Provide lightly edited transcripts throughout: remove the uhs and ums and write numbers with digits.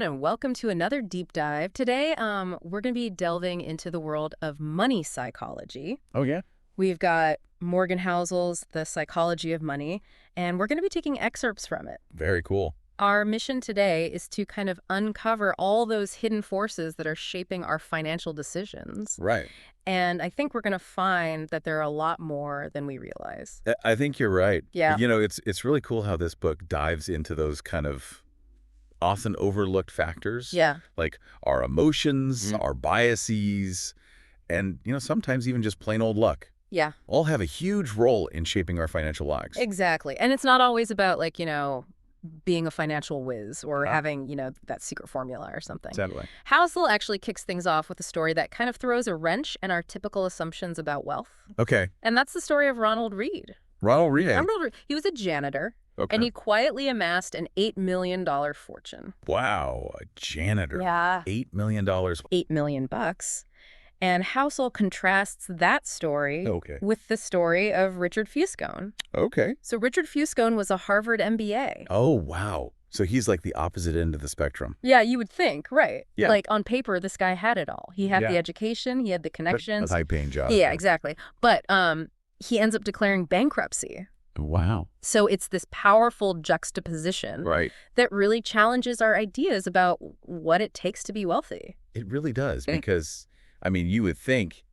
everyone, and welcome to another deep dive. Today, we're going to be delving into the world of money psychology. Oh, yeah? We've got Morgan Housel's The Psychology of Money, and we're going to be taking excerpts from it. Very cool. Our mission today is to kind of uncover all those hidden forces that are shaping our financial decisions. Right. And I think we're going to find that there are a lot more than we realize. I think you're right. Yeah. You know, it's really cool how this book dives into those kind of often overlooked factors. Yeah. Like our emotions, our biases, and, sometimes even just plain old luck. Yeah. All have a huge role in shaping our financial lives. Exactly. And it's not always about, being a financial whiz or having, that secret formula or something. Exactly. Housel actually kicks things off with a story that kind of throws a wrench in our typical assumptions about wealth. Okay. And that's the story of Ronald Reed. Ronald Reed. He was a janitor, Okay. and he quietly amassed an $8 million fortune. Wow, a janitor. Yeah. $8 million. $8 million. And Housel contrasts that story with the story of Richard Fuscone. Okay. So Richard Fuscone was a Harvard MBA. Oh, wow. So he's like the opposite end of the spectrum. Yeah, you would think, right? Yeah. Like on paper, this guy had it all. He had the education, he had the connections. A high-paying job. Yeah, exactly. But he ends up declaring bankruptcy. Wow. So it's this powerful juxtaposition that really challenges our ideas about what it takes to be wealthy. It really does, because, you would think,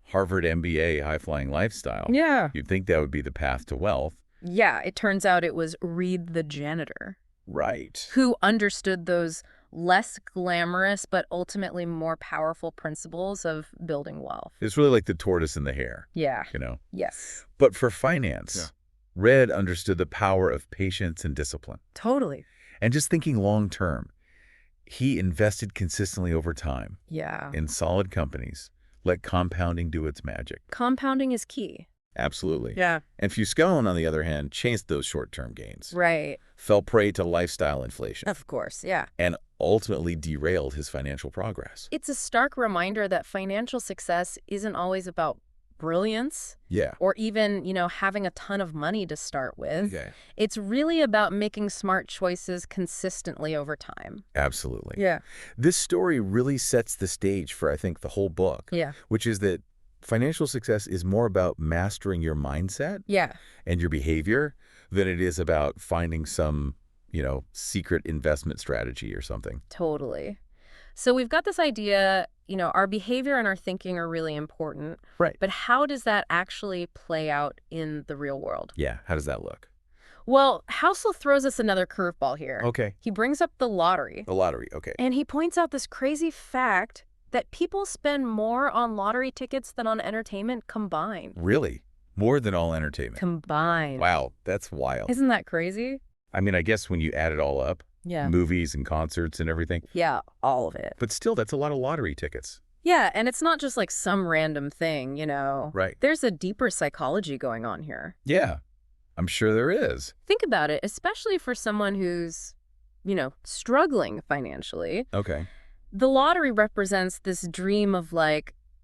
Harvard MBA, high-flying lifestyle. Yeah. You'd think that would be the path to wealth. Yeah, it turns out it was Reed the janitor. Right. Who understood those less glamorous but ultimately more powerful principles of building wealth. It's really like the tortoise and the hare. Yeah. Yes. But for finance, Red understood the power of patience and discipline. Totally. And just thinking long-term, he invested consistently over time. Yeah. In solid companies. Let compounding do its magic. Compounding is key. Absolutely. Yeah. And Fuscone, on the other hand, chased those short-term gains. Right. Fell prey to lifestyle inflation. Of course, yeah. And ultimately derailed his financial progress. It's a stark reminder that financial success isn't always about brilliance. Yeah. Or even, having a ton of money to start with. Okay. It's really about making smart choices consistently over time. Absolutely. Yeah. This story really sets the stage for, I think, the whole book. Yeah. Which is that financial success is more about mastering your mindset and your behavior than it is about finding some, secret investment strategy or something. Totally. So we've got this idea, our behavior and our thinking are really important. Right. But how does that actually play out in the real world? Yeah. How does that look? Well, Housel throws us another curveball here. Okay. He brings up the lottery. The lottery. Okay. And he points out this crazy fact that people spend more on lottery tickets than on entertainment combined. Really? More than all entertainment? Combined. Wow. That's wild. Isn't that crazy? I guess when you add it all up, yeah, movies and concerts and everything. Yeah, all of it. But still, that's a lot of lottery tickets. Yeah, and it's not just like some random thing, Right. There's a deeper psychology going on here. Yeah, I'm sure there is. Think about it, especially for someone who's, struggling financially. Okay. The lottery represents this dream of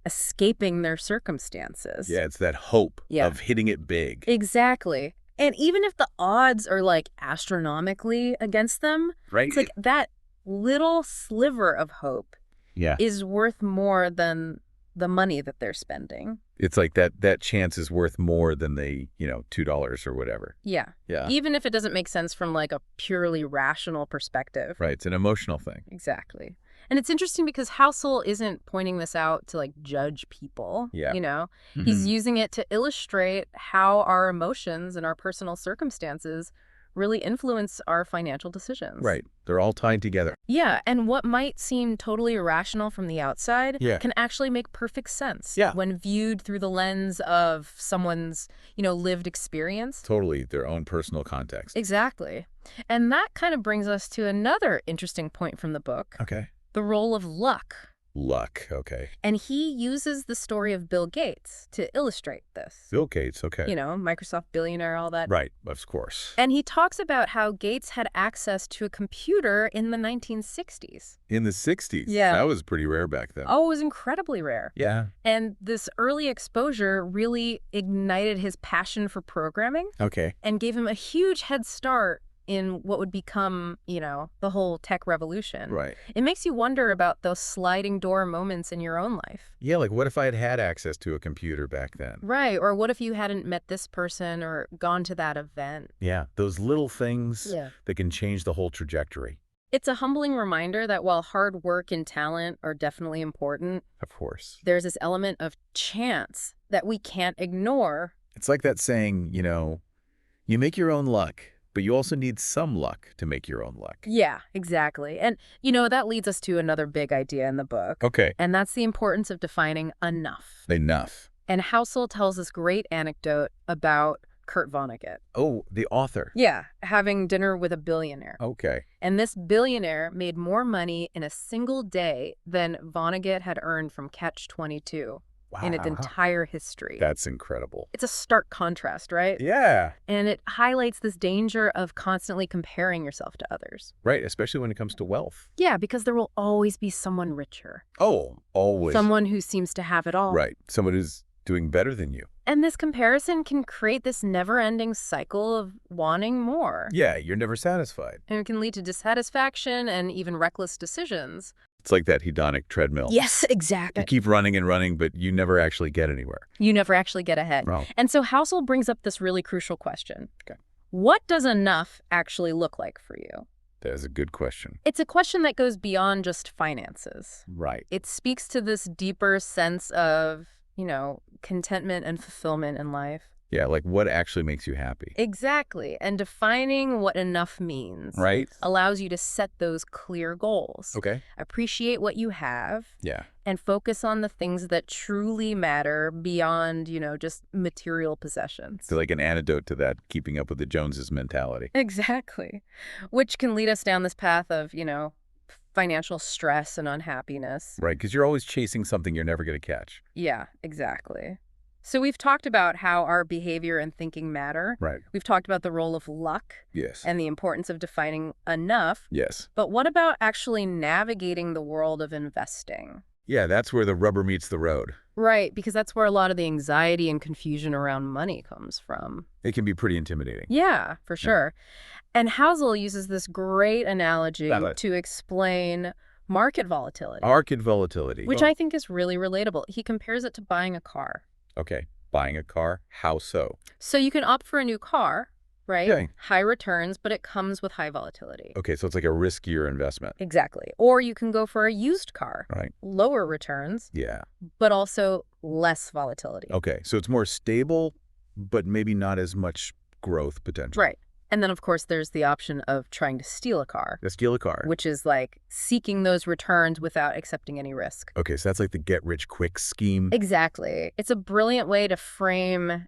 escaping their circumstances. Yeah, it's that hope of hitting it big. Exactly. And even if the odds are astronomically against them, right? It's that little sliver of hope is worth more than the money that they're spending. It's like that chance is worth more than the, $2 or whatever. Yeah. Yeah. Even if it doesn't make sense from a purely rational perspective. Right. It's an emotional thing. Exactly. And it's interesting because Housel isn't pointing this out to judge people. Yeah. He's using it to illustrate how our emotions and our personal circumstances really influence our financial decisions. Right. They're all tied together. Yeah. And what might seem totally irrational from the outside can actually make perfect sense when viewed through the lens of someone's, lived experience. Totally. Their own personal context. Exactly. And that kind of brings us to another interesting point from the book. Okay. The role of luck. Luck, okay. And he uses the story of Bill Gates to illustrate this. Bill Gates, okay. Microsoft billionaire, all that. Right, of course. And he talks about how Gates had access to a computer in the 1960s. In the 60s? Yeah. That was pretty rare back then. Oh, it was incredibly rare. Yeah. And this early exposure really ignited his passion for programming. Okay. And gave him a huge head start in what would become, the whole tech revolution. Right. It makes you wonder about those sliding door moments in your own life. Yeah, like what if I had had access to a computer back then? Right, or what if you hadn't met this person or gone to that event? Yeah, those little things that can change the whole trajectory. It's a humbling reminder that while hard work and talent are definitely important, Of course. there's this element of chance that we can't ignore. It's like that saying, you make your own luck, but you also need some luck to make your own luck. Yeah, exactly. And, that leads us to another big idea in the book. Okay. And that's the importance of defining enough. Enough. And Housel tells this great anecdote about Kurt Vonnegut. Oh, the author. Yeah, having dinner with a billionaire. Okay. And this billionaire made more money in a single day than Vonnegut had earned from Catch-22 in its entire history. That's incredible. It's a stark contrast, right? Yeah. And it highlights this danger of constantly comparing yourself to others. Right, especially when it comes to wealth. Yeah, because there will always be someone richer. Oh, always. Someone who seems to have it all. Right, someone who's doing better than you. And this comparison can create this never-ending cycle of wanting more. Yeah, you're never satisfied. And it can lead to dissatisfaction and even reckless decisions. It's like that hedonic treadmill. Yes, exactly. You keep running and running, but you never actually get anywhere. You never actually get ahead. Wow. And so Housel brings up this really crucial question. Okay. What does enough actually look like for you? That is a good question. It's a question that goes beyond just finances. Right. It speaks to this deeper sense of, contentment and fulfillment in life. Yeah, like what actually makes you happy. Exactly. And defining what enough means allows you to set those clear goals. Okay. Appreciate what you have. Yeah. And focus on the things that truly matter beyond, just material possessions. So like an antidote to that keeping up with the Joneses mentality. Exactly. Which can lead us down this path of, financial stress and unhappiness. Right, because you're always chasing something you're never going to catch. Yeah, exactly. So we've talked about how our behavior and thinking matter. Right. We've talked about the role of luck. Yes. And the importance of defining enough. Yes. But what about actually navigating the world of investing? Yeah, that's where the rubber meets the road. Right, because that's where a lot of the anxiety and confusion around money comes from. It can be pretty intimidating. Yeah, for sure. And Housel uses this great analogy to explain market volatility. Market volatility. Which I think is really relatable. He compares it to buying a car. Okay, buying a car, how so? So you can opt for a new car, right? Okay. High returns, but it comes with high volatility. Okay, so it's like a riskier investment. Exactly. Or you can go for a used car. Right. Lower returns. Yeah. But also less volatility. Okay, so it's more stable, but maybe not as much growth potential. Right. And then, of course, there's the option of trying to steal a car. Steal a car. Which is like seeking those returns without accepting any risk. Okay, so that's like the get-rich-quick scheme. Exactly. It's a brilliant way to frame,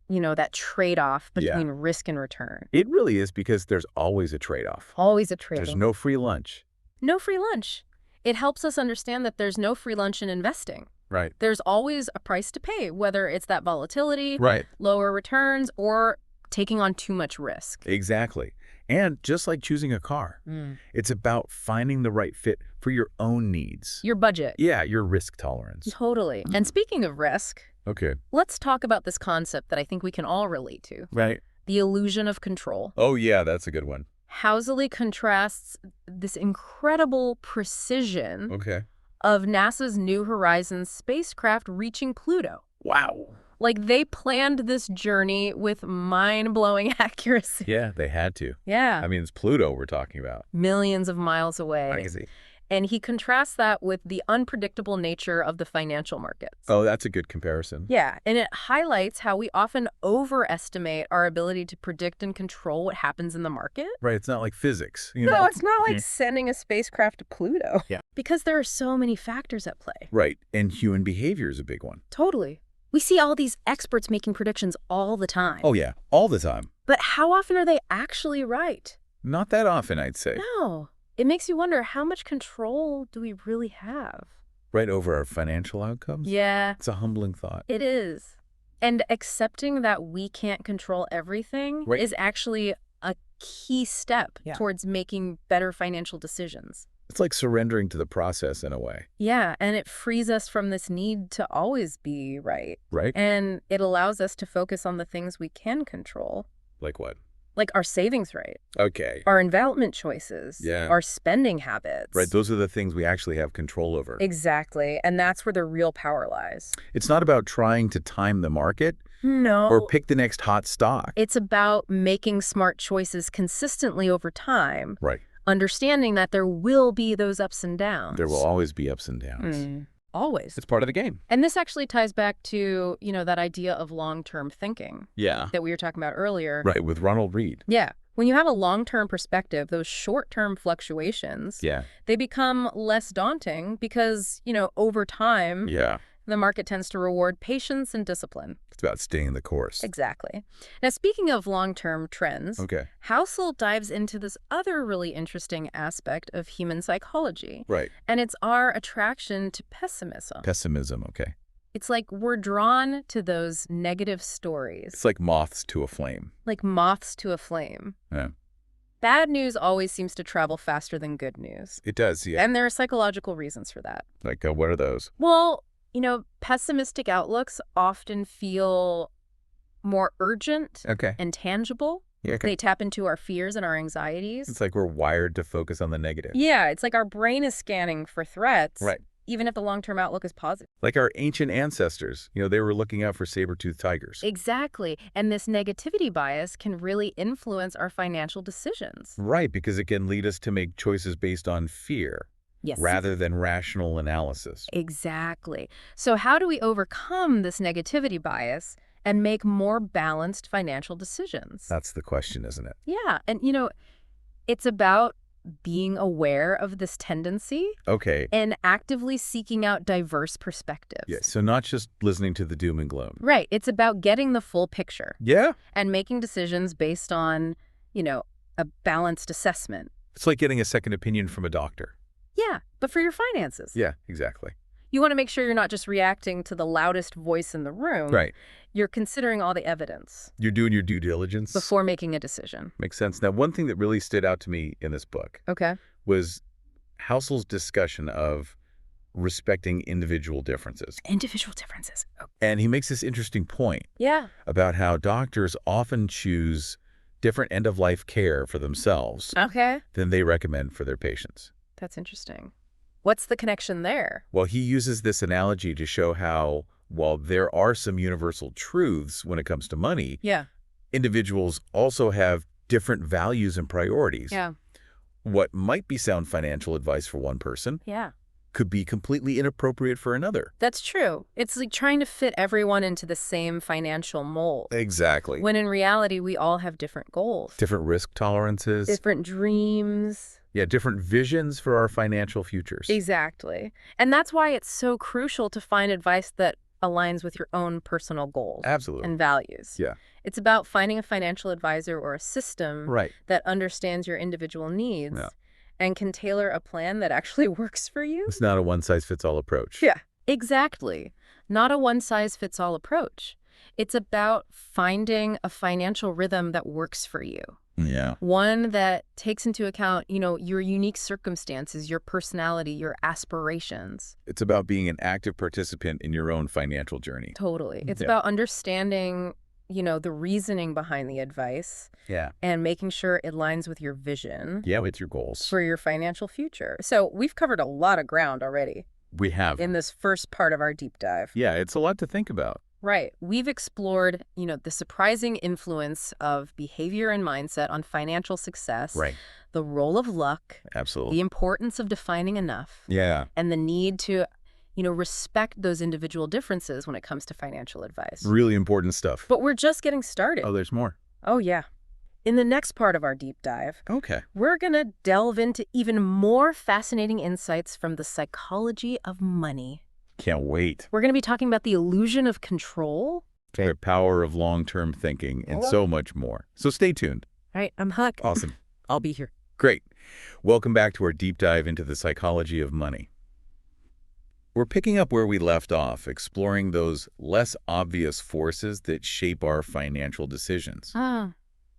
that trade-off between risk and return. It really is, because there's always a trade-off. Always a trade-off. There's no free lunch. No free lunch. It helps us understand that there's no free lunch in investing. Right. There's always a price to pay, whether it's that volatility, lower returns, or taking on too much risk. Exactly. And just like choosing a car, it's about finding the right fit for your own needs. Your budget. Yeah, your risk tolerance. Totally. And speaking of risk, let's talk about this concept that I think we can all relate to. Right. The illusion of control. Oh, yeah, that's a good one. Housel contrasts this incredible precision of NASA's New Horizons spacecraft reaching Pluto. Wow. Like, they planned this journey with mind-blowing accuracy. Yeah, they had to. Yeah. I mean, it's Pluto we're talking about. Millions of miles away. Crazy. And he contrasts that with the unpredictable nature of the financial markets. Oh, that's a good comparison. Yeah, and it highlights how we often overestimate our ability to predict and control what happens in the market. Right, it's not like physics. No, it's not like sending a spacecraft to Pluto. Yeah. Because there are so many factors at play. Right, and human behavior is a big one. Totally. We see all these experts making predictions all the time. Oh, yeah, all the time. But how often are they actually right? Not that often, I'd say. No. It makes you wonder, how much control do we really have? Right, over our financial outcomes? Yeah. It's a humbling thought. It is. And accepting that we can't control everything is actually a key step towards making better financial decisions. It's like surrendering to the process in a way. Yeah, and it frees us from this need to always be right. Right. And it allows us to focus on the things we can control. Like what? Like our savings rate. Okay. Our investment choices. Yeah. Our spending habits. Right, those are the things we actually have control over. Exactly, and that's where the real power lies. It's not about trying to time the market No. or pick the next hot stock. It's about making smart choices consistently over time. Right. Understanding that there will be those ups and downs. There will always be ups and downs. Always. It's part of the game. And this actually ties back to, that idea of long-term thinking. Yeah. That we were talking about earlier. Right, with Ronald Reed. Yeah. When you have a long-term perspective, those short-term fluctuations, they become less daunting because, over time, the market tends to reward patience and discipline. It's about staying the course. Exactly. Now, speaking of long-term trends, Housel dives into this other really interesting aspect of human psychology. Right. And it's our attraction to pessimism. Pessimism, okay. It's like we're drawn to those negative stories. It's like moths to a flame. Like moths to a flame. Yeah. Bad news always seems to travel faster than good news. It does, yeah. And there are psychological reasons for that. Like, what are those? Well, pessimistic outlooks often feel more urgent and tangible. Yeah, okay. They tap into our fears and our anxieties. It's like we're wired to focus on the negative. Yeah, it's like our brain is scanning for threats. Right. Even if the long-term outlook is positive. Like our ancient ancestors, they were looking out for saber-toothed tigers. Exactly. And this negativity bias can really influence our financial decisions. Right, because it can lead us to make choices based on fear. Yes. Rather than rational analysis. Exactly. So how do we overcome this negativity bias and make more balanced financial decisions? That's the question, isn't it? Yeah. And, it's about being aware of this tendency. Okay. And actively seeking out diverse perspectives. Yeah, so not just listening to the doom and gloom. Right. It's about getting the full picture. Yeah. And making decisions based on, a balanced assessment. It's like getting a second opinion from a doctor. Yeah, but for your finances. Yeah, exactly. You want to make sure you're not just reacting to the loudest voice in the room. Right. You're considering all the evidence. You're doing your due diligence. Before making a decision. Makes sense. Now, one thing that really stood out to me in this book was Housel's discussion of respecting individual differences. Individual differences. Oh. And he makes this interesting point about how doctors often choose different end-of-life care for themselves than they recommend for their patients. That's interesting. What's the connection there? Well, he uses this analogy to show how, while there are some universal truths when it comes to money, individuals also have different values and priorities. Yeah. What might be sound financial advice for one person could be completely inappropriate for another. That's true. It's like trying to fit everyone into the same financial mold. Exactly. When in reality, we all have different goals. Different risk tolerances. Different dreams. Yeah, different visions for our financial futures. Exactly. And that's why it's so crucial to find advice that aligns with your own personal goals. Absolutely. And values. Yeah. It's about finding a financial advisor or a system that understands your individual needs and can tailor a plan that actually works for you. It's not a one-size-fits-all approach. Yeah, exactly. Not a one-size-fits-all approach. It's about finding a financial rhythm that works for you. Yeah. One that takes into account, your unique circumstances, your personality, your aspirations. It's about being an active participant in your own financial journey. Totally. It's about understanding, the reasoning behind the advice. Yeah. And making sure it aligns with your vision. Yeah, with your goals. For your financial future. So we've covered a lot of ground already. We have. In this first part of our deep dive. Yeah, it's a lot to think about. Right. We've explored, the surprising influence of behavior and mindset on financial success. Right. The role of luck. Absolutely. The importance of defining enough. Yeah. And the need to, respect those individual differences when it comes to financial advice. Really important stuff. But we're just getting started. Oh, there's more. Oh, yeah. In the next part of our deep dive, we're going to delve into even more fascinating insights from the psychology of money. Can't wait. We're going to be talking about the illusion of control. The power of long-term thinking and so much more. So stay tuned. All right, I'm Huck. Awesome. I'll be here. Great. Welcome back to our deep dive into the psychology of money. We're picking up where we left off, exploring those less obvious forces that shape our financial decisions.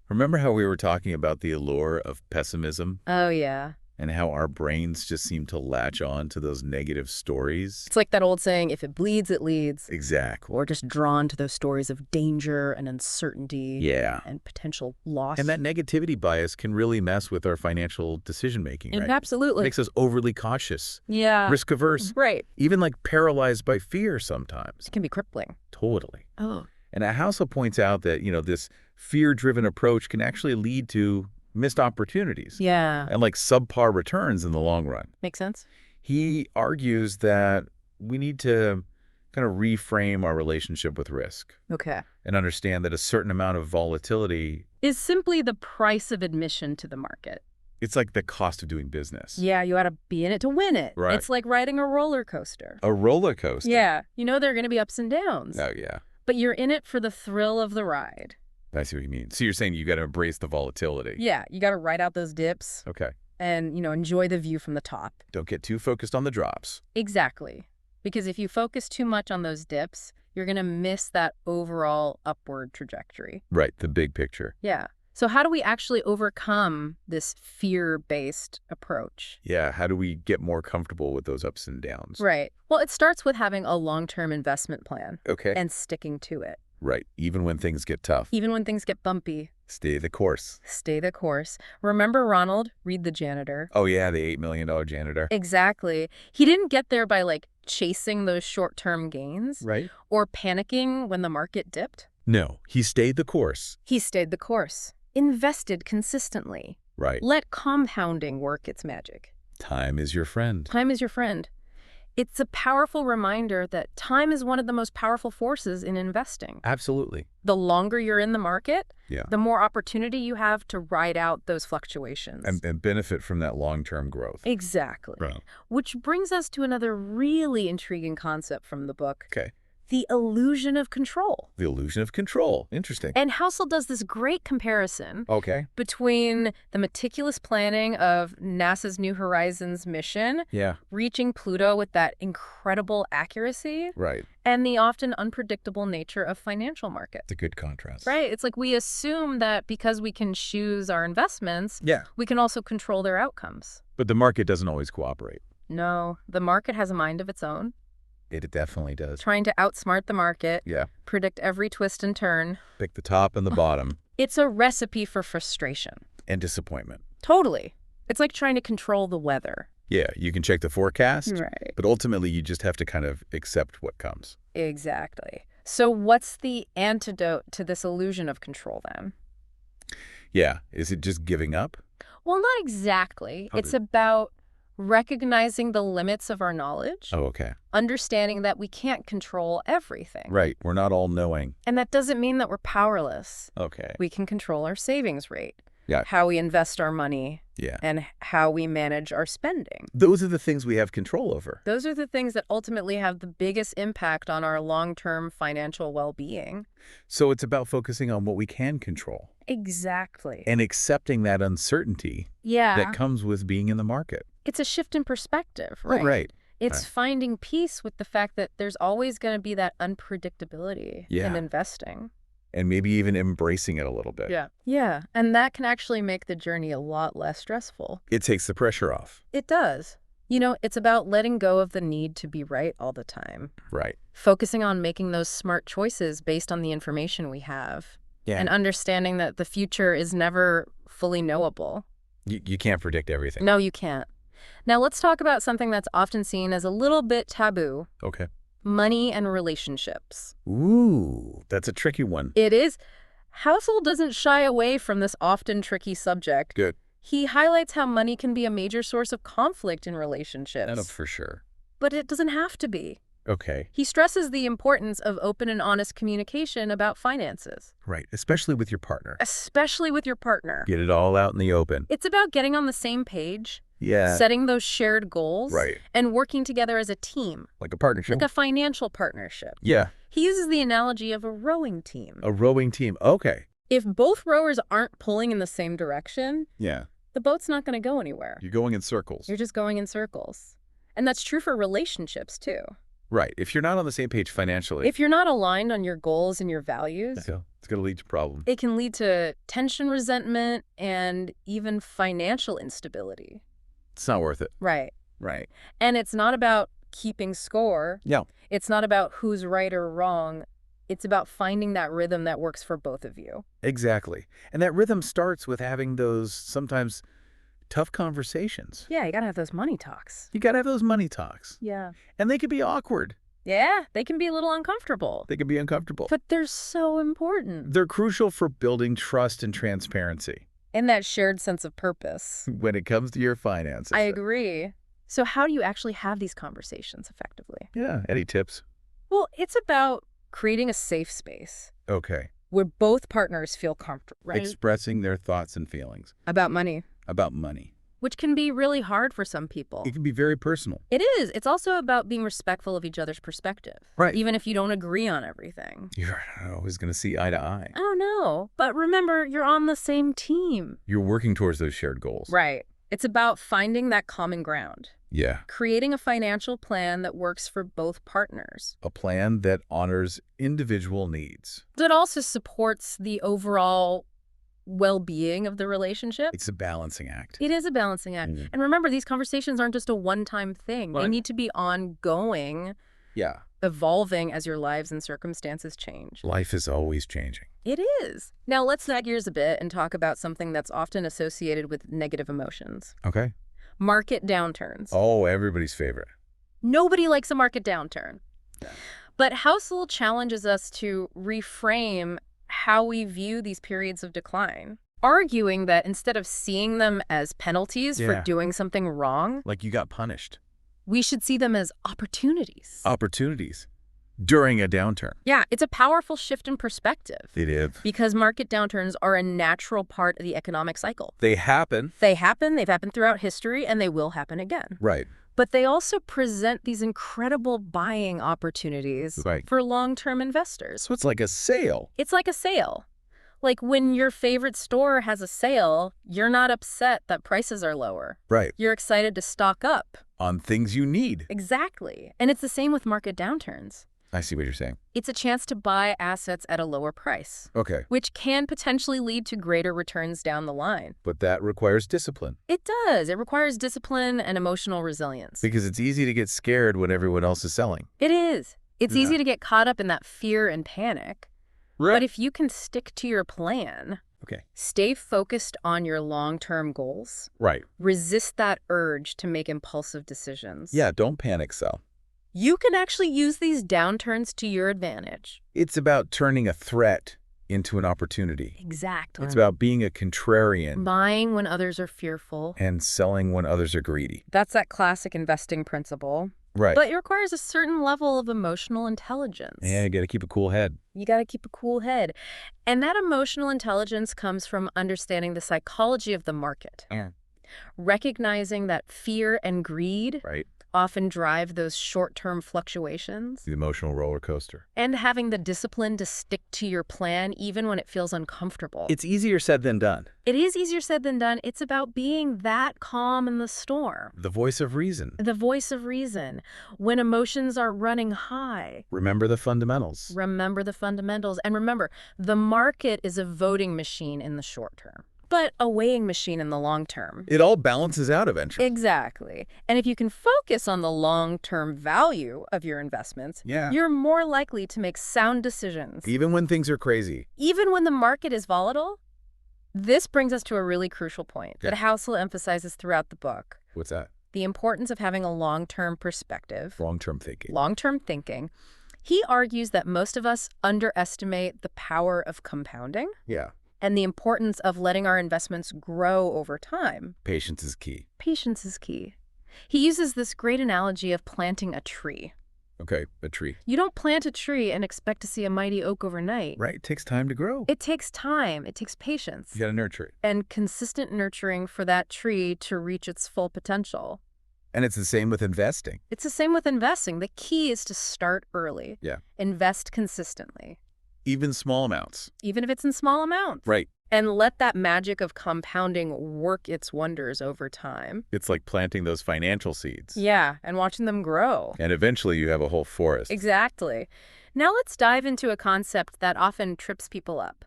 Remember how we were talking about the allure of pessimism? Oh, yeah. and how our brains just seem to latch on to those negative stories. It's like that old saying, if it bleeds, it leads. Exactly. Or just drawn to those stories of danger and uncertainty and potential loss. And that negativity bias can really mess with our financial decision-making, right? Absolutely. It makes us overly cautious, Yeah. risk-averse, Right. even like paralyzed by fear sometimes. It can be crippling. Totally. Oh. And Housel points out that, this fear-driven approach can actually lead to missed opportunities. Yeah. And like subpar returns in the long run. Makes sense. He argues that we need to kind of reframe our relationship with risk. Okay. And understand that a certain amount of volatility is simply the price of admission to the market. It's like the cost of doing business. Yeah, you got to be in it to win it. Right. It's like riding a roller coaster. A roller coaster? Yeah. There are going to be ups and downs. Oh, yeah. But you're in it for the thrill of the ride. I see what you mean. So you're saying you got to embrace the volatility. Yeah, you got to ride out those dips. Okay. And, enjoy the view from the top. Don't get too focused on the drops. Exactly. Because if you focus too much on those dips, you're going to miss that overall upward trajectory. Right, the big picture. Yeah. So how do we actually overcome this fear-based approach? Yeah, how do we get more comfortable with those ups and downs? Right. Well, it starts with having a long-term investment plan. Okay. And sticking to it. Right, even when things get tough. Even when things get bumpy. Stay the course. Stay the course. Remember Ronald, Reed the janitor? Oh, yeah, the $8 million janitor. Exactly. He didn't get there by, chasing those short-term gains. Right. Or panicking when the market dipped. No, he stayed the course. He stayed the course. Invested consistently. Right. Let compounding work its magic. Time is your friend. Time is your friend. It's a powerful reminder that time is one of the most powerful forces in investing. Absolutely. The longer you're in the market, yeah, the more opportunity you have to ride out those fluctuations. And benefit from that long-term growth. Exactly. Right. Which brings us to another really intriguing concept from the book. Okay. The illusion of control. The illusion of control. Interesting. And Housel does this great comparison between the meticulous planning of NASA's New Horizons mission, reaching Pluto with that incredible accuracy, right, and the often unpredictable nature of financial markets. It's a good contrast. Right. It's like we assume that because we can choose our investments, we can also control their outcomes. But the market doesn't always cooperate. No, the market has a mind of its own. It definitely does. Trying to outsmart the market. Yeah. Predict every twist and turn. Pick the top and the bottom. It's a recipe for frustration. And disappointment. Totally. It's like trying to control the weather. Yeah, you can check the forecast. Right. But ultimately, you just have to kind of accept what comes. Exactly. So what's the antidote to this illusion of control then? Yeah. Is it just giving up? Well, not exactly. It's about recognizing the limits of our knowledge. Oh, okay. Understanding that we can't control everything. Right. We're not all knowing. And that doesn't mean that we're powerless. Okay. We can control our savings rate. Yeah. How we invest our money. Yeah. And how we manage our spending. Those are the things we have control over. Those are the things that ultimately have the biggest impact on our long-term financial well-being. So it's about focusing on what we can control. Exactly. And accepting that uncertainty that comes with being in the market. It's a shift in perspective, right? Right. It's finding peace with the fact that there's always going to be that unpredictability in investing. And maybe even embracing it a little bit. Yeah. Yeah. And that can actually make the journey a lot less stressful. It takes the pressure off. It does. It's about letting go of the need to be right all the time. Right. Focusing on making those smart choices based on the information we have. Yeah. And understanding that the future is never fully knowable. You can't predict everything. No, you can't. Now let's talk about something that's often seen as a little bit taboo. Okay. Money and relationships. Ooh, that's a tricky one. It is. Housel doesn't shy away from this often tricky subject. Good. He highlights how money can be a major source of conflict in relationships. No, for sure. But it doesn't have to be. Okay. He stresses the importance of open and honest communication about finances. Right, especially with your partner. Especially with your partner. Get it all out in the open. It's about getting on the same page. Yeah. Setting those shared goals. Right. And working together as a team. Like a partnership. Like a financial partnership. Yeah. He uses the analogy of a rowing team. A rowing team. Okay. If both rowers aren't pulling in the same direction, the boat's not going to go anywhere. You're going in circles. You're just going in circles. And that's true for relationships, too. Right. If you're not on the same page financially. If you're not aligned on your goals and your values. It's going to lead to problems. It can lead to tension, resentment, and even financial instability. It's not worth it. Right. Right. And it's not about keeping score. Yeah. It's not about who's right or wrong. It's about finding that rhythm that works for both of you. Exactly. And that rhythm starts with having those sometimes tough conversations. Yeah, you gotta have those money talks. You gotta have those money talks. Yeah. And they can be awkward. Yeah, they can be a little uncomfortable. They can be uncomfortable. But they're so important. They're crucial for building trust and transparency. And that shared sense of purpose. When it comes to your finances. I agree. So how do you actually have these conversations effectively? Yeah, any tips? Well, it's about creating a safe space. Okay. Where both partners feel comfortable, right? Expressing their thoughts and feelings. About money. About money. Which can be really hard for some people. It can be very personal. It is. It's also about being respectful of each other's perspective. Right. Even if you don't agree on everything. You're not always going to see eye to eye. Oh, no. But remember, you're on the same team. You're working towards those shared goals. Right. It's about finding that common ground. Yeah. Creating a financial plan that works for both partners. A plan that honors individual needs. That also supports the overall well-being of the relationship. It's a balancing act. It is a balancing act. Mm-hmm. And remember, these conversations aren't just a one-time thing. Right. They need to be ongoing, evolving as your lives and circumstances change. Life is always changing. It is. Now, let's dive gears a bit and talk about something that's often associated with negative emotions. Okay. Market downturns. Oh, everybody's favorite. Nobody likes a market downturn. Yeah. But Housel challenges us to reframe how we view these periods of decline, arguing that instead of seeing them as penalties for doing something wrong, like you got punished, we should see them as opportunities. Opportunities during a downturn. Yeah, it's a powerful shift in perspective. It is. Because market downturns are a natural part of the economic cycle. They happen. They've happened throughout history, and they will happen again. Right. But they also present these incredible buying opportunities for long-term investors. So it's like a sale. It's like a sale. Like when your favorite store has a sale, you're not upset that prices are lower. Right. You're excited to stock up. On things you need. Exactly. And it's the same with market downturns. I see what you're saying. It's a chance to buy assets at a lower price. Okay. Which can potentially lead to greater returns down the line. But that requires discipline. It does. It requires discipline and emotional resilience. Because it's easy to get scared when everyone else is selling. It is. It's easy to get caught up in that fear and panic. Right. But if you can stick to your plan, stay focused on your long-term goals, resist that urge to make impulsive decisions. Yeah, don't panic sell. You can actually use these downturns to your advantage. It's about turning a threat into an opportunity. Exactly. It's about being a contrarian. Buying when others are fearful. And selling when others are greedy. That's that classic investing principle. Right. But it requires a certain level of emotional intelligence. Yeah, you got to keep a cool head. You got to keep a cool head. And that emotional intelligence comes from understanding the psychology of the market. Yeah. Recognizing that fear and greed often drive those short-term fluctuations. The emotional roller coaster. And having the discipline to stick to your plan even when it feels uncomfortable. It's easier said than done. It is easier said than done. It's about being that calm in the storm. The voice of reason. The voice of reason. When emotions are running high. Remember the fundamentals. Remember the fundamentals. And remember, the market is a voting machine in the short term, but a weighing machine in the long term. It all balances out eventually. Exactly. And if you can focus on the long-term value of your investments, you're more likely to make sound decisions. Even when things are crazy. Even when the market is volatile. This brings us to a really crucial point that Housel emphasizes throughout the book. What's that? The importance of having a long-term perspective. Long-term thinking. Long-term thinking. He argues that most of us underestimate the power of compounding. Yeah. And the importance of letting our investments grow over time. Patience is key. Patience is key. He uses this great analogy of planting a tree. Okay, a tree. You don't plant a tree and expect to see a mighty oak overnight. Right, it takes time to grow. It takes time. It takes patience. You gotta nurture it. And consistent nurturing for that tree to reach its full potential. And it's the same with investing. It's the same with investing. The key is to start early. Yeah. Invest consistently. Even small amounts. Even if it's in small amounts. Right. And let that magic of compounding work its wonders over time. It's like planting those financial seeds. Yeah, and watching them grow. And eventually you have a whole forest. Exactly. Now let's dive into a concept that often trips people up.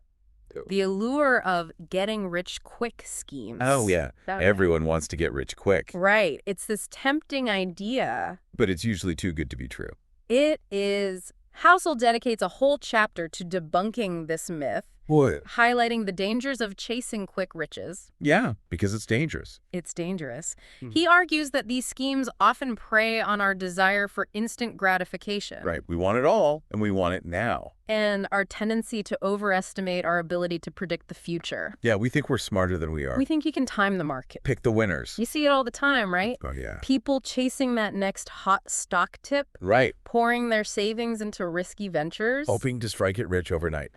The allure of getting rich quick schemes. Oh, yeah. Everyone wants to get rich quick. Right. It's this tempting idea. But it's usually too good to be true. It is. Housel dedicates a whole chapter to debunking this myth, highlighting the dangers of chasing quick riches. Yeah, because it's dangerous. It's dangerous. He argues that these schemes often prey on our desire for instant gratification. Right. We want it all, and we want it now. And our tendency to overestimate our ability to predict the future. Yeah, we think we're smarter than we are. We think you can time the market. Pick the winners. You see it all the time, right? Oh, yeah. People chasing that next hot stock tip. Right. Pouring their savings into risky ventures. Hoping to strike it rich overnight.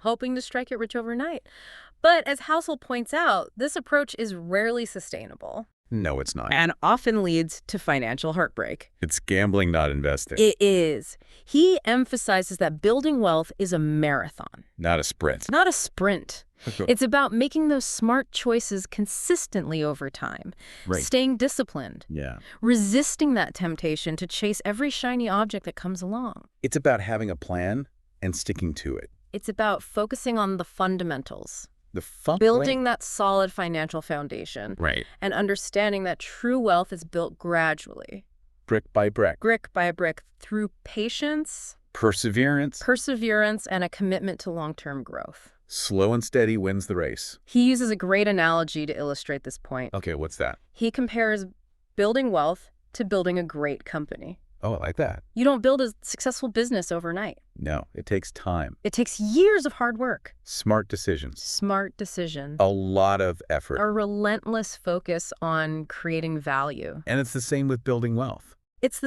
But as Housel points out, this approach is rarely sustainable. No, it's not. And often leads to financial heartbreak. It's gambling, not investing. It is. He emphasizes that building wealth is a marathon. Not a sprint. Not a sprint. It's about making those smart choices consistently over time. Right. Staying disciplined. Yeah. Resisting that temptation to chase every shiny object that comes along. It's about having a plan and sticking to it. It's about focusing on the fundamentals. Building that solid financial foundation. Right. And understanding that true wealth is built gradually. Brick by brick. Brick by brick through patience. Perseverance. And a commitment to long-term growth. Slow and steady wins the race. He uses a great analogy to illustrate this point. Okay, what's that? He compares building wealth to building a great company. Oh, I like that. You don't build a successful business overnight. No, it takes time. It takes years of hard work. Smart decisions. A lot of effort. A relentless focus on creating value. And it's the same with building wealth. It's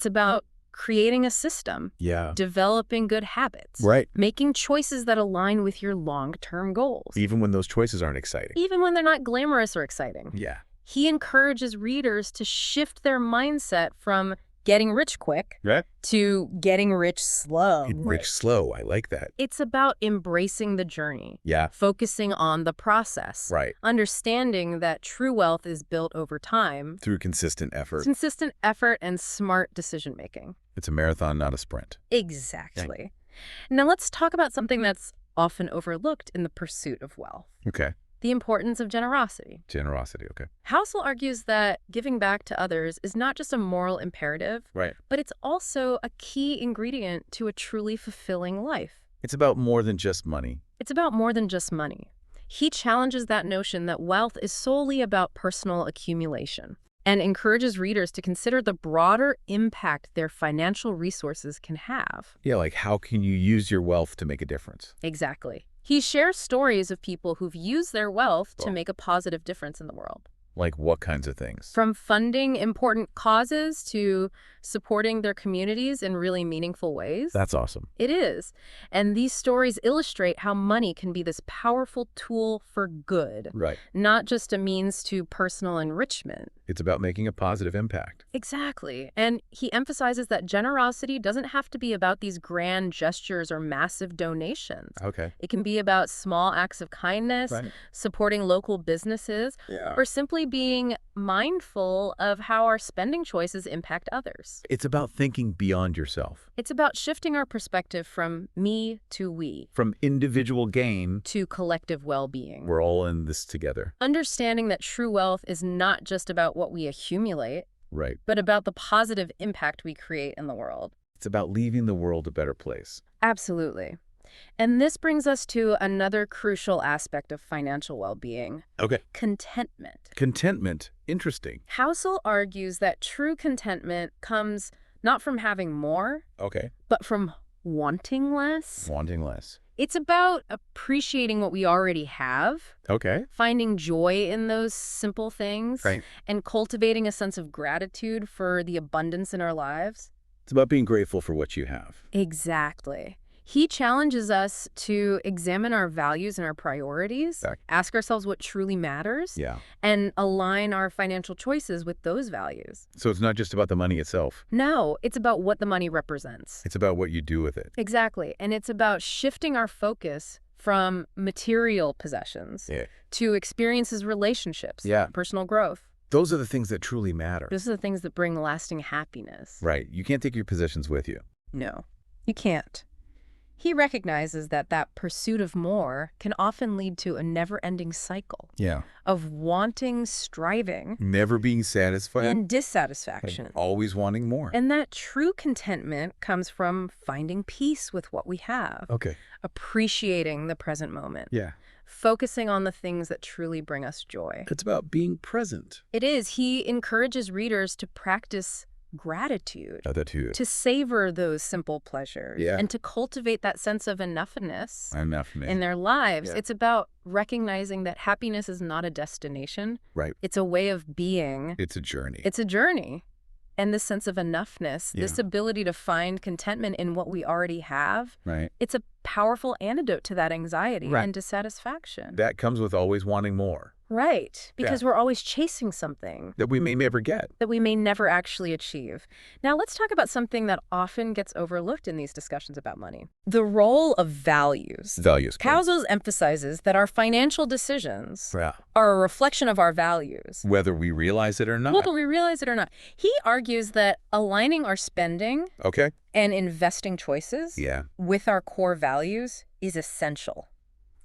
about creating a system. Yeah. Developing good habits. Right. Making choices that align with your long-term goals. Even when those choices aren't exciting. Even when they're not glamorous or exciting. Yeah. He encourages readers to shift their mindset from getting rich quick to getting rich slow. Rich slow, I like that. It's about embracing the journey. Yeah. Focusing on the process. Right. Understanding that true wealth is built over time. Through consistent effort. And smart decision-making. It's a marathon, not a sprint. Exactly. Now let's talk about something that's often overlooked in the pursuit of wealth. Okay. The importance of generosity. Okay. Housel argues that giving back to others is not just a moral imperative, but it's also a key ingredient to a truly fulfilling life. It's about more than just money. He challenges that notion that wealth is solely about personal accumulation and encourages readers to consider the broader impact their financial resources can have. Yeah, like how can you use your wealth to make a difference? Exactly. He shares stories of people who've used their wealth to make a positive difference in the world. Like what kinds of things? From funding important causes to supporting their communities in really meaningful ways. That's awesome. It is. And these stories illustrate how money can be this powerful tool for good. Right. Not just a means to personal enrichment. It's about making a positive impact. Exactly. And he emphasizes that generosity doesn't have to be about these grand gestures or massive donations. Okay. It can be about small acts of kindness, supporting local businesses, or simply being mindful of how our spending choices impact others. It's about thinking beyond yourself. It's about shifting our perspective from me to we. From individual gain to collective well-being. We're all in this together. Understanding that true wealth is not just about what we accumulate, but about the positive impact we create in the world. It's about leaving the world a better place. Absolutely. And this brings us to another crucial aspect of financial well-being. Okay. Contentment. Interesting. Housel argues that true contentment comes not from having more, but from wanting less. It's about appreciating what we already have. Finding joy in those simple things. And cultivating a sense of gratitude for the abundance in our lives. It's about being grateful for what you have. Exactly. He challenges us to examine our values and our priorities, ask ourselves what truly matters, and align our financial choices with those values. So it's not just about the money itself. No, it's about what the money represents. It's about what you do with it. Exactly. And it's about shifting our focus from material possessions to experiences, relationships, personal growth. Those are the things that truly matter. Those are the things that bring lasting happiness. Right. You can't take your possessions with you. No, you can't. He recognizes that that pursuit of more can often lead to a never-ending cycle Yeah. of wanting, striving, Never being satisfied. and dissatisfaction. Always wanting more. And that true contentment comes from finding peace with what we have, Okay. appreciating the present moment, Yeah. focusing on the things that truly bring us joy. It's about being present. It is. He encourages readers to practice gratitude, to savor those simple pleasures, Yeah. and to cultivate that sense of enoughness Enoughness. in their lives. Yeah. It's about recognizing that happiness is not a destination. Right. It's a way of being. It's a journey. It's a journey. And this sense of enoughness, this ability to find contentment in what we already have, Right. it's a powerful antidote to that anxiety and dissatisfaction. That comes with always wanting more. Right, because we're always chasing something That we may never get. that we may never actually achieve. Now, let's talk about something that often gets overlooked in these discussions about money. The role of values. Values. Housel emphasizes that our financial decisions Yeah. are a reflection of our values. Whether we realize it or not. Whether we realize it or not. He argues that aligning our spending Okay. and investing choices with our core values is essential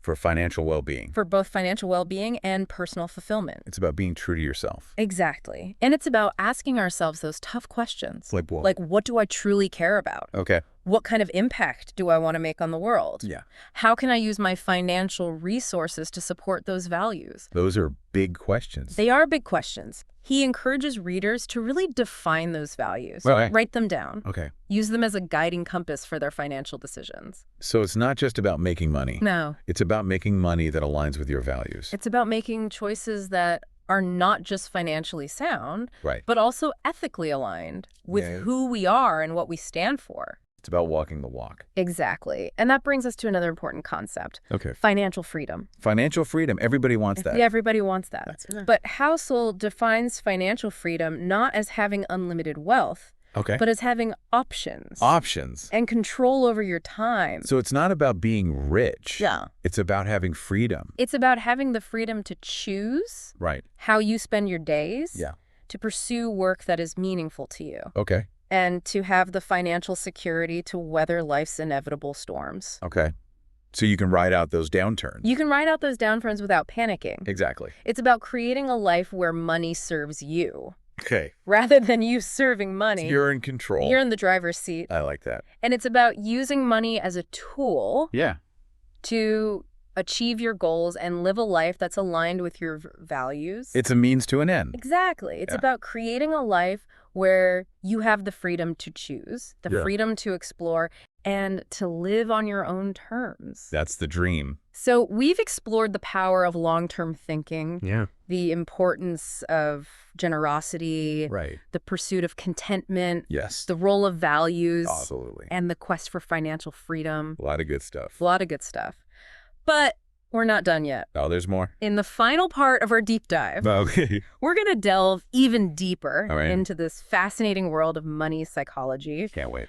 For financial well-being. for both financial well-being and personal fulfillment. It's about being true to yourself. Exactly. And it's about asking ourselves those tough questions. Like what? Like, what do I truly care about? Okay. What kind of impact do I want to make on the world? Yeah. How can I use my financial resources to support those values? Those are big questions. They are big questions. He encourages readers to really define those values, write them down, Okay. use them as a guiding compass for their financial decisions. So it's not just about making money. No. It's about making money that aligns with your values. It's about making choices that are not just financially sound, Right. but also ethically aligned with who we are and what we stand for. It's about walking the walk. Exactly. And that brings us to another important concept. Okay. Financial freedom. Financial freedom. Everybody wants that. Yeah, everybody wants that. But Housel defines financial freedom not as having unlimited wealth, but as having options. Options. And control over your time. So it's not about being rich. Yeah. It's about having freedom. It's about having the freedom to choose how you spend your days, to pursue work that is meaningful to you. Okay. And to have the financial security to weather life's inevitable storms. Okay. So you can ride out those downturns. You can ride out those downturns without panicking. Exactly. It's about creating a life where money serves you. Okay. Rather than you serving money. So you're in control. You're in the driver's seat. I like that. And it's about using money as a tool to achieve your goals and live a life that's aligned with your values. It's a means to an end. Exactly. It's about creating a life where you have the freedom to choose, the freedom to explore, and to live on your own terms. That's the dream. So we've explored the power of long-term thinking, the importance of generosity, the pursuit of contentment, the role of values, and the quest for financial freedom. A lot of good stuff. A lot of good stuff. But we're not done yet. Oh, there's more? In the final part of our deep dive, we're going to delve even deeper into this fascinating world of money psychology. Can't wait.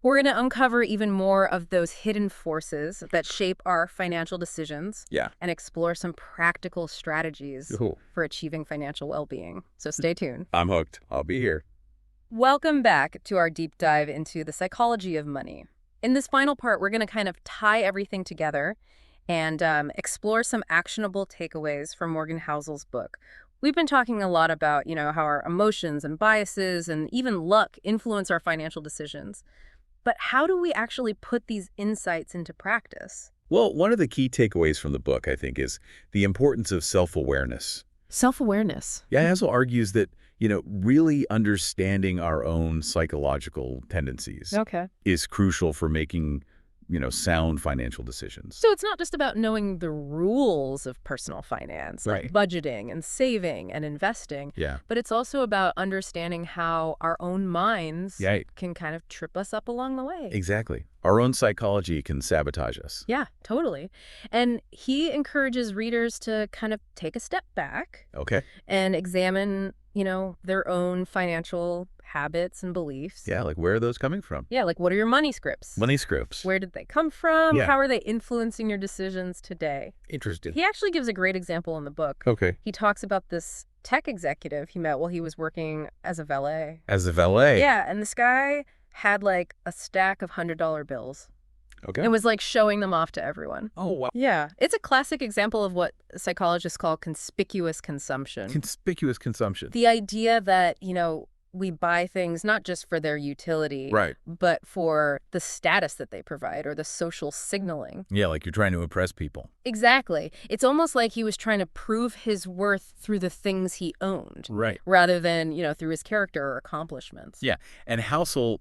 We're going to uncover even more of those hidden forces that shape our financial decisions and explore some practical strategies for achieving financial well-being. So stay tuned. I'm hooked. I'll be here. Welcome back to our deep dive into the psychology of money. In this final part, we're going to kind of tie everything together and explore some actionable takeaways from Morgan Housel's book. We've been talking a lot about, how our emotions and biases and even luck influence our financial decisions. But how do we actually put these insights into practice? Well, one of the key takeaways from the book, I think, is the importance of self-awareness. Self-awareness. Yeah, Hassel argues that, really understanding our own psychological tendencies is crucial for making, sound financial decisions. So it's not just about knowing the rules of personal finance, like budgeting and saving and investing, but it's also about understanding how our own minds can kind of trip us up along the way. Exactly. Our own psychology can sabotage us. Yeah, totally. And he encourages readers to kind of take a step back and examine, their own financial habits and beliefs. Yeah, like where are those coming from? Yeah, like what are your money scripts? Money scripts. Where did they come from? How are they influencing your decisions today? Interesting. He actually gives a great example in the book. He talks about this tech executive he met while he was working as a valet. As a valet? Yeah, and this guy had like a stack of $100 bills. Okay. It was like showing them off to everyone. Oh, wow. Yeah. It's a classic example of what psychologists call conspicuous consumption. Conspicuous consumption. The idea that, we buy things not just for their utility, Right. but for the status that they provide or the social signaling. Yeah, like you're trying to impress people. Exactly. It's almost like he was trying to prove his worth through the things he owned. Right. Rather than, through his character or accomplishments. Yeah, and Housel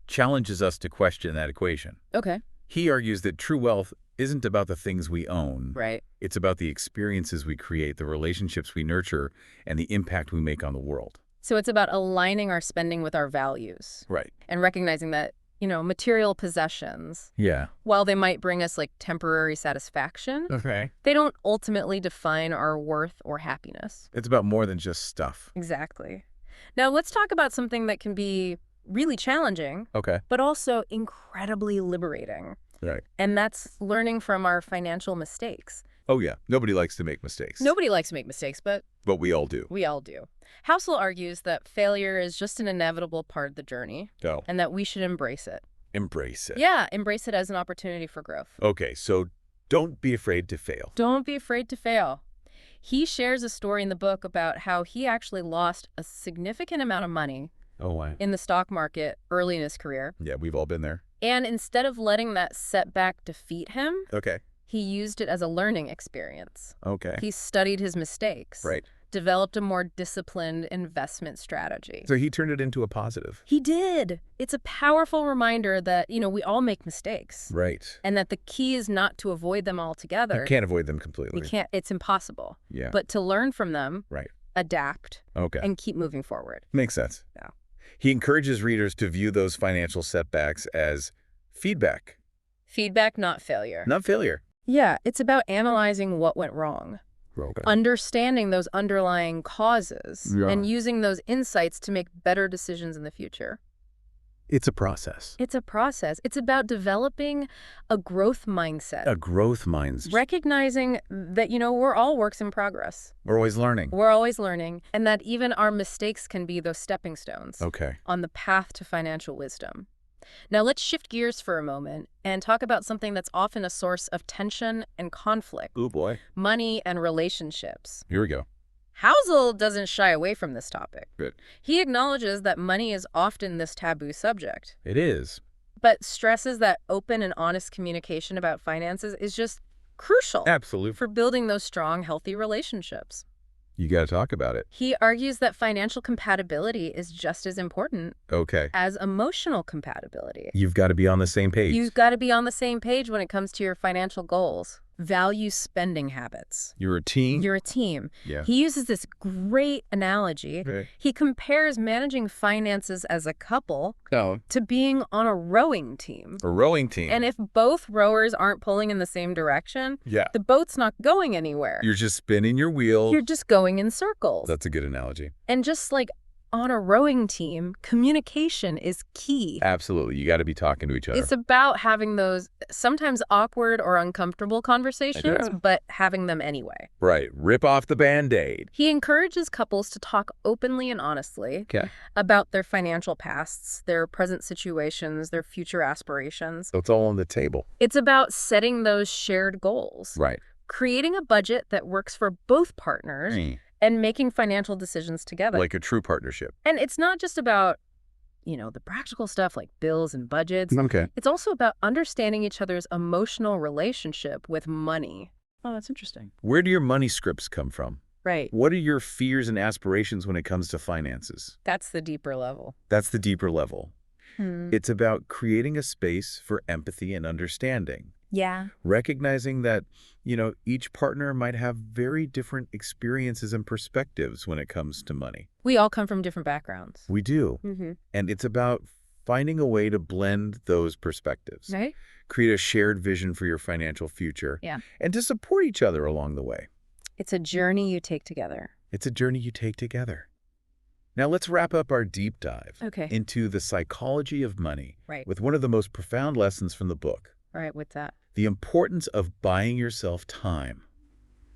challenges us to question that equation. Okay. He argues that true wealth isn't about the things we own. Right. It's about the experiences we create, the relationships we nurture, and the impact we make on the world. So it's about aligning our spending with our values. Right. And recognizing that, material possessions, Yeah. while they might bring us like temporary satisfaction, Okay. they don't ultimately define our worth or happiness. It's about more than just stuff. Exactly. Now let's talk about something that can be really challenging, Okay. but also incredibly liberating. Right. And that's learning from our financial mistakes. Oh, yeah. Nobody likes to make mistakes. Nobody likes to make mistakes, but we all do. we all do. Housel argues that failure is just an inevitable part of the journey. Oh. And that we should embrace it. Embrace it. Yeah, embrace it as an opportunity for growth. Okay, so don't be afraid to fail. Don't be afraid to fail. He shares a story in the book about how he actually lost a significant amount of money Oh, wow. in the stock market early in his career. Yeah, we've all been there. And instead of letting that setback defeat him, Okay. he used it as a learning experience. Okay. He studied his mistakes. Right. Developed a more disciplined investment strategy. So he turned it into a positive. He did. It's a powerful reminder that, we all make mistakes. Right. And that the key is not to avoid them altogether. You can't avoid them completely. We can't. It's impossible. Yeah. But to learn from them, Right. adapt, Okay. and keep moving forward. Makes sense. Yeah. He encourages readers to view those financial setbacks as feedback. Feedback, not failure. Not failure. Yeah, it's about analyzing what went wrong. Okay. Understanding those underlying causes Yeah. and using those insights to make better decisions in the future. It's a process. It's a process. It's about developing a growth mindset. A growth mindset. Recognizing that, we're all works in progress. We're always learning. We're always learning, and that even our mistakes can be those stepping stones Okay. on the path to financial wisdom. Now let's shift gears for a moment and talk about something that's often a source of tension and conflict. Oh, boy. Money and relationships. Here we go. Housel doesn't shy away from this topic. Good. He acknowledges that money is often this taboo subject, It is. but stresses that open and honest communication about finances is just crucial Absolutely. for building those strong, healthy relationships. You got to talk about it. He argues that financial compatibility is just as important Okay. as emotional compatibility. You've got to be on the same page. You've got to be on the same page when it comes to your financial goals. Value spending habits. You're a team. You're a team. Yeah. He uses this great analogy. Okay. He compares managing finances as a couple Oh. to being on a rowing team. A rowing team. And if both rowers aren't pulling in the same direction, yeah. the boat's not going anywhere. You're just spinning your wheel. You're just going in circles. That's a good analogy. And just like on a rowing team, communication is key. Absolutely. You got to be talking to each other. It's about having those sometimes awkward or uncomfortable conversations, Yeah. but having them anyway. Right. Rip off the Band-Aid. He encourages couples to talk openly and honestly Okay. about their financial pasts, their present situations, their future aspirations. So it's all on the table. It's about setting those shared goals, Right. creating a budget that works for both partners, and making financial decisions together. Like a true partnership. And it's not just about, the practical stuff like bills and budgets. Okay. It's also about understanding each other's emotional relationship with money. Oh, that's interesting. Where do your money scripts come from? Right. What are your fears and aspirations when it comes to finances? That's the deeper level. That's the deeper level. Hmm. It's about creating a space for empathy and understanding. Yeah. Recognizing that, each partner might have very different experiences and perspectives when it comes to money. We all come from different backgrounds. We do. Mm-hmm. And it's about finding a way to blend those perspectives. Right? Create a shared vision for your financial future. Yeah. And to support each other along the way. It's a journey you take together. It's a journey you take together. Now let's wrap up our deep dive Okay. into the psychology of money Right. with one of the most profound lessons from the book. All right, what's that? The importance of buying yourself time.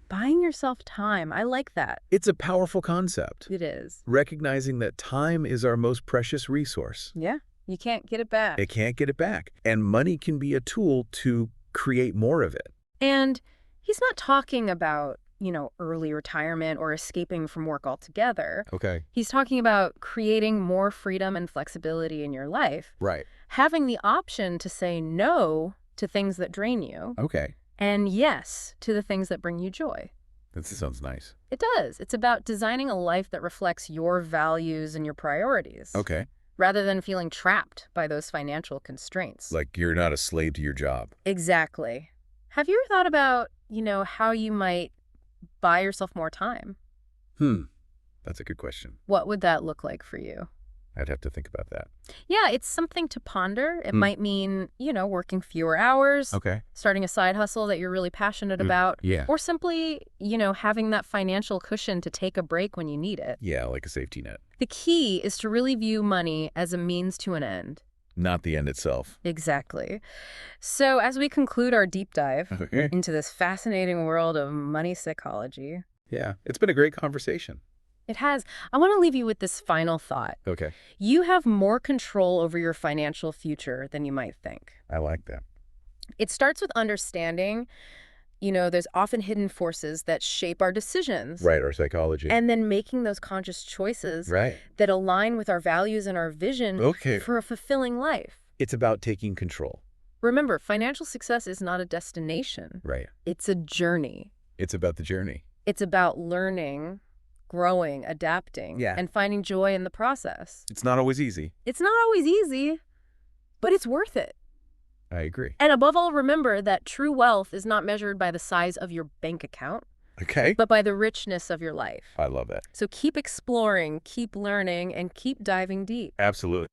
Buying yourself time. I like that. It's a powerful concept. It is. Recognizing that time is our most precious resource. Yeah. You can't get it back. It can't get it back. And money can be a tool to create more of it. And he's not talking about, early retirement or escaping from work altogether. Okay. He's talking about creating more freedom and flexibility in your life. Right. Having the option to say no to things that drain you. Okay. And yes to the things that bring you joy. That sounds nice. It does. It's about designing a life that reflects your values and your priorities. Okay. Rather than feeling trapped by those financial constraints. Like you're not a slave to your job. Exactly. Have you ever thought about, how you might buy yourself more time? That's a good question. What would that look like for you? I'd have to think about that. Yeah, it's something to ponder. It might mean, working fewer hours. Okay. Starting a side hustle that you're really passionate about. Yeah. Or simply, having that financial cushion to take a break when you need it. Yeah, like a safety net. The key is to really view money as a means to an end. Not the end itself. Exactly. So as we conclude our deep dive into this fascinating world of money psychology. Yeah, it's been a great conversation. It has. I want to leave you with this final thought. Okay. You have more control over your financial future than you might think. I like that. It starts with understanding, there's often hidden forces that shape our decisions. Right, our psychology. And then making those conscious choices right. that align with our values and our vision for a fulfilling life. It's about taking control. Remember, financial success is not a destination. Right. It's a journey. It's about the journey. It's about learning, growing, adapting, and finding joy in the process. It's not always easy. It's not always easy, but it's worth it. I agree. And above all, remember that true wealth is not measured by the size of your bank account, okay, but by the richness of your life. I love that. So keep exploring, keep learning, and keep diving deep. Absolutely.